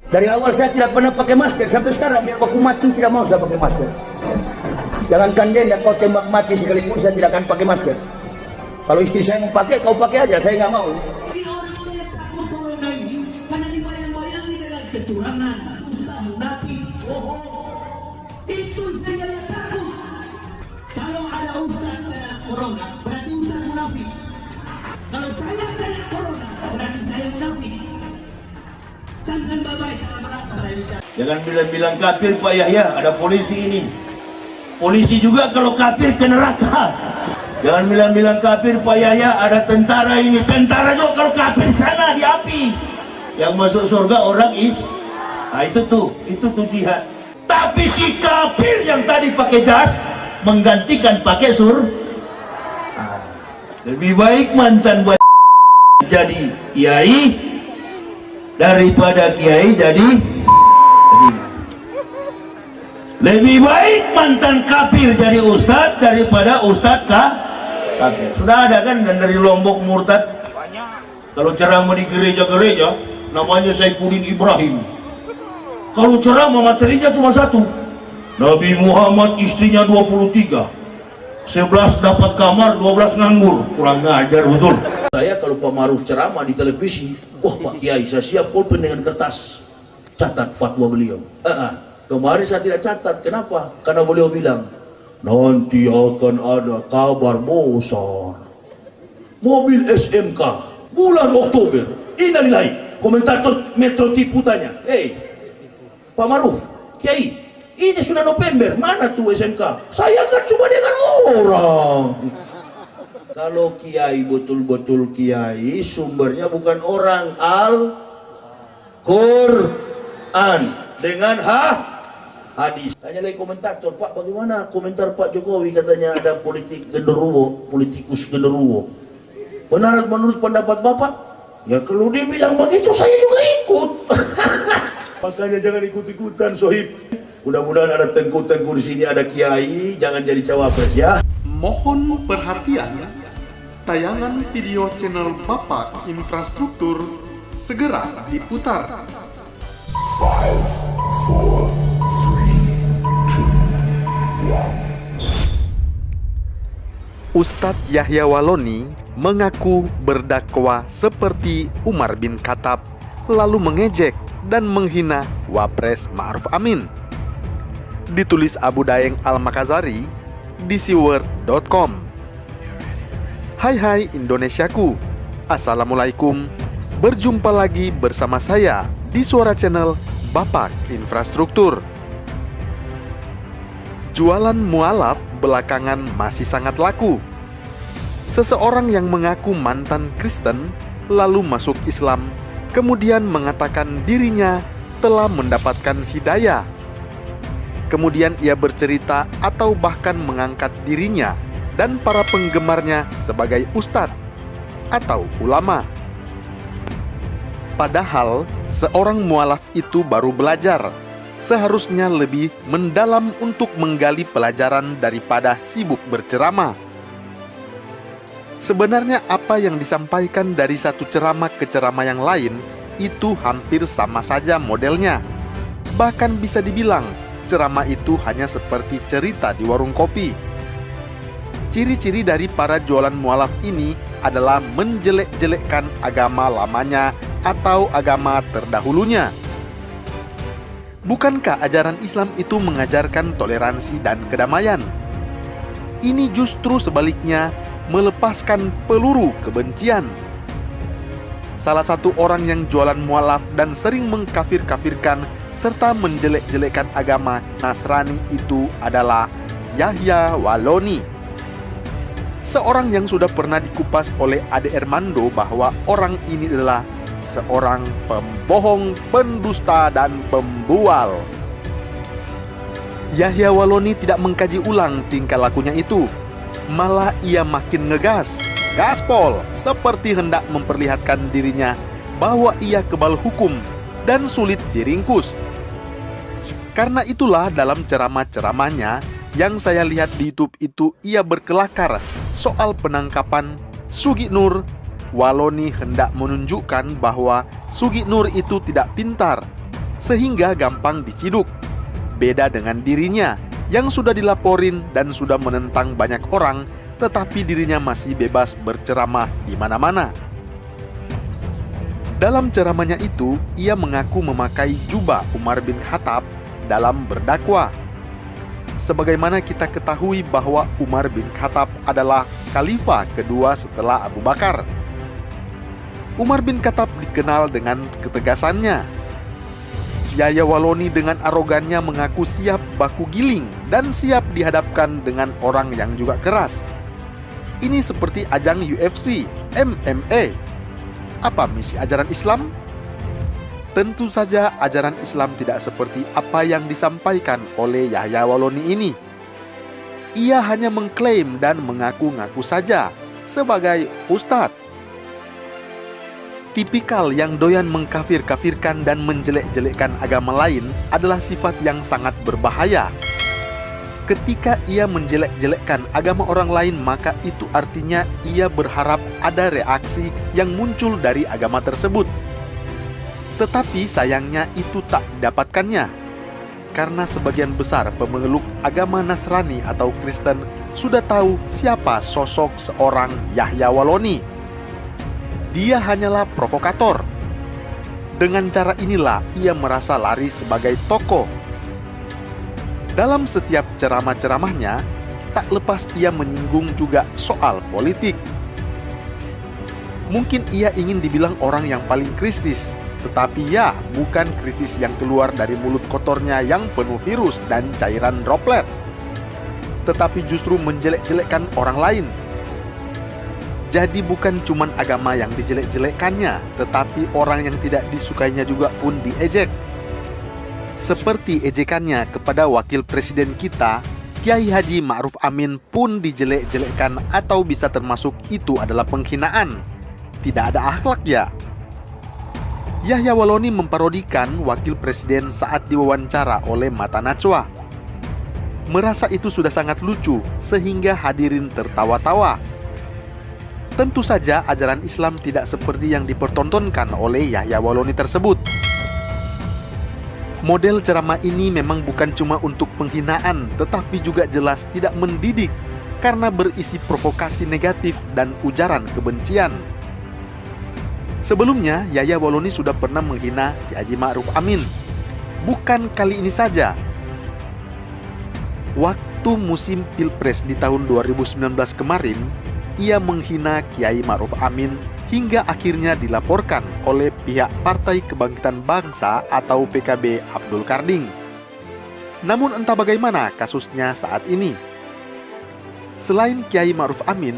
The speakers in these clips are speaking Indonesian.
Dari awal saya tidak pernah pakai masker, sampai sekarang biar aku mati tidak mau saya pakai masker. Jangankan dia, kau tembak mati sekalipun saya tidak akan pakai masker. Kalau istri saya mau pakai, kau pakai aja, saya nggak mau. Jadi orang-orang yang takut corona ini karena dibayang-bayangi dengan kecurangan, dusta, munafik, bohong. Itu saya yang takut. Kalau ada ustaz kena corona, berarti ustaz munafik. Kalau saya kena corona, berarti saya munafik. Jangan babai, jangan berapa saya bicara. Jangan bilang-bilang kafir Pak Yahya, ada polisi ini. Polisi juga kalau kafir ke neraka. Jangan bilang-bilang kafir Pak Yahya, ada tentara ini. Tentara juga kalau kafir sana di api. Yang masuk surga orang nah itu tuh jihad. Tapi si kafir yang tadi pakai jas menggantikan pakai lebih baik mantan buat jadi kiai daripada kiai jadi lebih baik mantan kafir jadi ustadz daripada ustadz kafir. Sudah ada kan, dan dari Lombok murtad kalau ceramah di gereja-gereja namanya Saifuddin Ibrahim. Kalau ceramah materinya cuma satu, Nabi Muhammad istrinya 23, 11 dapat kamar, 12 nganggur. Kurang ngajar betul. Saya kalau Pak Maruf ceramah di televisi, wah Pak Kiai saya siap pulpen dengan kertas, catat fatwa beliau. Kemarin saya tidak catat, kenapa? Karena beliau bilang nanti akan ada kabar besar mobil SMK bulan Oktober. Innalillahi. Komentator Metro TV tanya, Pak Maruf, Kiai, ini sudah November, mana tuh SMK? Saya kan cuma dengar orang. Kalau Kiai betul-betul Kiai, sumbernya bukan orang, Al-Quran dengan hadis. Tanya lagi komentator, Pak bagaimana komentar Pak Jokowi, katanya ada politikus genderuwo. Benar menurut pendapat Bapak? Ya kalau dia bilang begitu saya juga ikut. Makanya jangan ikut-ikutan sohib. Mudah-mudahan ada tengku-tengku di sini, ada kiai, jangan jadi cawapres ya. Mohon perhatian, tayangan video channel Bapak Infrastruktur segera diputar. Ustadz Yahya Waloni mengaku berdakwah seperti Umar bin Khattab, lalu mengejek dan menghina Wapres Ma'ruf Amin. Ditulis Abu Daeng Al-Makazari di siword.com. Hai Indonesiaku, Assalamualaikum. Berjumpa lagi bersama saya di Suara Channel Bapak Infrastruktur. Jualan mualaf belakangan masih sangat laku. Seseorang yang mengaku mantan Kristen lalu masuk Islam, kemudian mengatakan dirinya telah mendapatkan hidayah. Kemudian ia bercerita atau bahkan mengangkat dirinya dan para penggemarnya sebagai ustadz atau ulama. Padahal seorang mualaf itu baru belajar, seharusnya lebih mendalam untuk menggali pelajaran daripada sibuk berceramah. Sebenarnya apa yang disampaikan dari satu ceramah ke ceramah yang lain itu hampir sama saja modelnya. Bahkan bisa dibilang ceramah itu hanya seperti cerita di warung kopi. Ciri-ciri dari para jualan mualaf ini adalah menjelek-jelekkan agama lamanya atau agama terdahulunya. Bukankah ajaran Islam itu mengajarkan toleransi dan kedamaian? Ini justru sebaliknya melepaskan peluru kebencian. Salah satu orang yang jualan mualaf dan sering mengkafir-kafirkan serta menjelek-jelekkan agama Nasrani itu adalah Yahya Waloni. Seorang yang sudah pernah dikupas oleh Ade Armando bahwa orang ini adalah seorang pembohong, pendusta, dan pembual. Yahya Waloni tidak mengkaji ulang tingkah lakunya itu. Malah ia makin ngegas, gaspol, seperti hendak memperlihatkan dirinya bahwa ia kebal hukum dan sulit diringkus. Karena itulah dalam ceramah-ceramahnya yang saya lihat di YouTube itu ia berkelakar soal penangkapan Sugi Nur. Waloni hendak menunjukkan bahwa Sugi Nur itu tidak pintar, sehingga gampang diciduk. Beda dengan dirinya yang sudah dilaporin dan sudah menentang banyak orang, tetapi dirinya masih bebas berceramah di mana-mana. Dalam ceramahnya itu, ia mengaku memakai jubah Umar bin Khattab dalam berdakwah. Sebagaimana kita ketahui bahwa Umar bin Khattab adalah khalifah kedua setelah Abu Bakar. Umar bin Khattab dikenal dengan ketegasannya. Yahya Waloni dengan arogannya mengaku siap baku giling dan siap dihadapkan dengan orang yang juga keras. Ini seperti ajang UFC, MMA. Apa misi ajaran Islam? Tentu saja ajaran Islam tidak seperti apa yang disampaikan oleh Yahya Waloni ini. Ia hanya mengklaim dan mengaku-ngaku saja sebagai ustadz. Tipikal yang doyan mengkafir-kafirkan dan menjelek-jelekkan agama lain adalah sifat yang sangat berbahaya. Ketika ia menjelek-jelekkan agama orang lain, maka itu artinya ia berharap ada reaksi yang muncul dari agama tersebut. Tetapi sayangnya itu tak didapatkannya, karena sebagian besar pemeluk agama Nasrani atau Kristen sudah tahu siapa sosok seorang Yahya Waloni. Dia hanyalah provokator. Dengan cara inilah ia merasa laris sebagai tokoh. Dalam setiap ceramah-ceramahnya, tak lepas ia menyinggung juga soal politik. Mungkin ia ingin dibilang orang yang paling kritis, tetapi ya, bukan kritis yang keluar dari mulut kotornya yang penuh virus dan cairan droplet, tetapi justru menjelek-jelekkan orang lain. Jadi bukan cuma agama yang dijelek-jelekkannya, tetapi orang yang tidak disukainya juga pun diejek. Seperti ejekannya kepada wakil presiden kita, Kiai Haji Ma'ruf Amin pun dijelek-jelekkan, atau bisa termasuk itu adalah penghinaan. Tidak ada akhlak ya. Yahya Waloni memparodikan wakil presiden saat diwawancara oleh Mata Najwa. Merasa itu sudah sangat lucu sehingga hadirin tertawa-tawa. Tentu saja ajaran Islam tidak seperti yang dipertontonkan oleh Yahya Waloni tersebut. Model ceramah ini memang bukan cuma untuk penghinaan, tetapi juga jelas tidak mendidik karena berisi provokasi negatif dan ujaran kebencian. Sebelumnya, Yahya Waloni sudah pernah menghina Kiai Haji Ma'ruf Amin. Bukan kali ini saja. Waktu musim Pilpres di tahun 2019 kemarin, ia menghina Kiai Ma'ruf Amin hingga akhirnya dilaporkan oleh pihak Partai Kebangkitan Bangsa atau PKB Abdul Karding. Namun entah bagaimana kasusnya saat ini. Selain Kiai Ma'ruf Amin,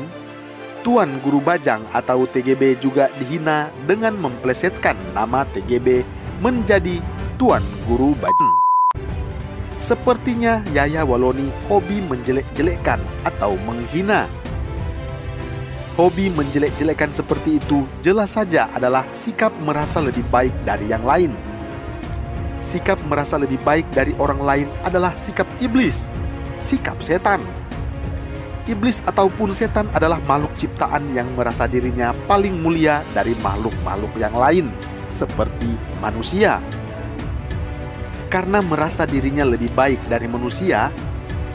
Tuan Guru Bajang atau TGB juga dihina dengan memplesetkan nama TGB menjadi Tuan Guru Bajang. Sepertinya Yahya Waloni hobi menjelek-jelekkan atau menghina. Hobi menjelek-jelekkan seperti itu jelas saja adalah sikap merasa lebih baik dari yang lain. Sikap merasa lebih baik dari orang lain adalah sikap iblis, sikap setan. Iblis ataupun setan adalah makhluk ciptaan yang merasa dirinya paling mulia dari makhluk-makhluk yang lain, seperti manusia. Karena merasa dirinya lebih baik dari manusia,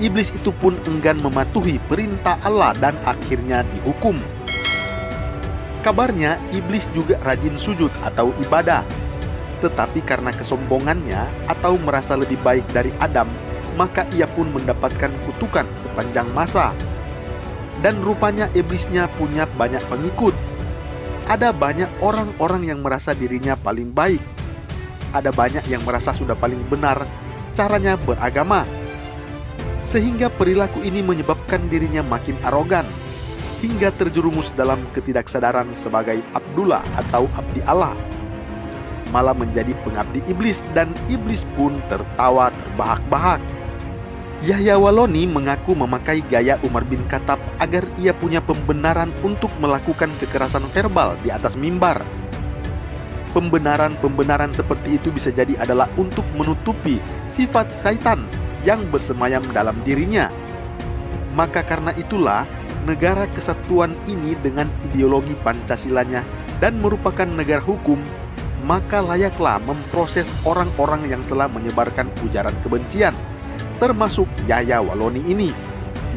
iblis itu pun enggan mematuhi perintah Allah dan akhirnya dihukum. Kabarnya, iblis juga rajin sujud atau ibadah. Tetapi karena kesombongannya atau merasa lebih baik dari Adam, maka ia pun mendapatkan kutukan sepanjang masa. Dan rupanya iblisnya punya banyak pengikut. Ada banyak orang-orang yang merasa dirinya paling baik. Ada banyak yang merasa sudah paling benar caranya beragama. Sehingga perilaku ini menyebabkan dirinya makin arogan, hingga terjerumus dalam ketidaksadaran sebagai Abdullah atau abdi Allah. Malah menjadi pengabdi iblis, dan iblis pun tertawa terbahak-bahak. Yahya Waloni mengaku memakai gaya Umar bin Khattab agar ia punya pembenaran untuk melakukan kekerasan verbal di atas mimbar. Pembenaran-pembenaran seperti itu bisa jadi adalah untuk menutupi sifat syaitan yang bersemayam dalam dirinya. Maka karena itulah negara kesatuan ini dengan ideologi Pancasilanya dan merupakan negara hukum, maka layaklah memproses orang-orang yang telah menyebarkan ujaran kebencian, termasuk Yahya Walloni ini,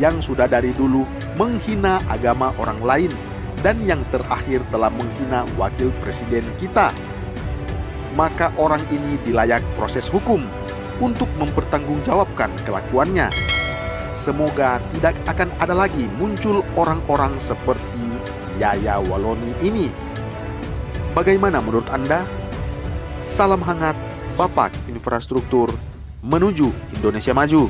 yang sudah dari dulu menghina agama orang lain dan yang terakhir telah menghina wakil presiden kita. Maka orang ini dilayak proses hukum untuk mempertanggungjawabkan kelakuannya. Semoga tidak akan ada lagi muncul orang-orang seperti Yahya Walloni ini. Bagaimana menurut Anda? Salam hangat, Bapak Infrastruktur menuju Indonesia Maju.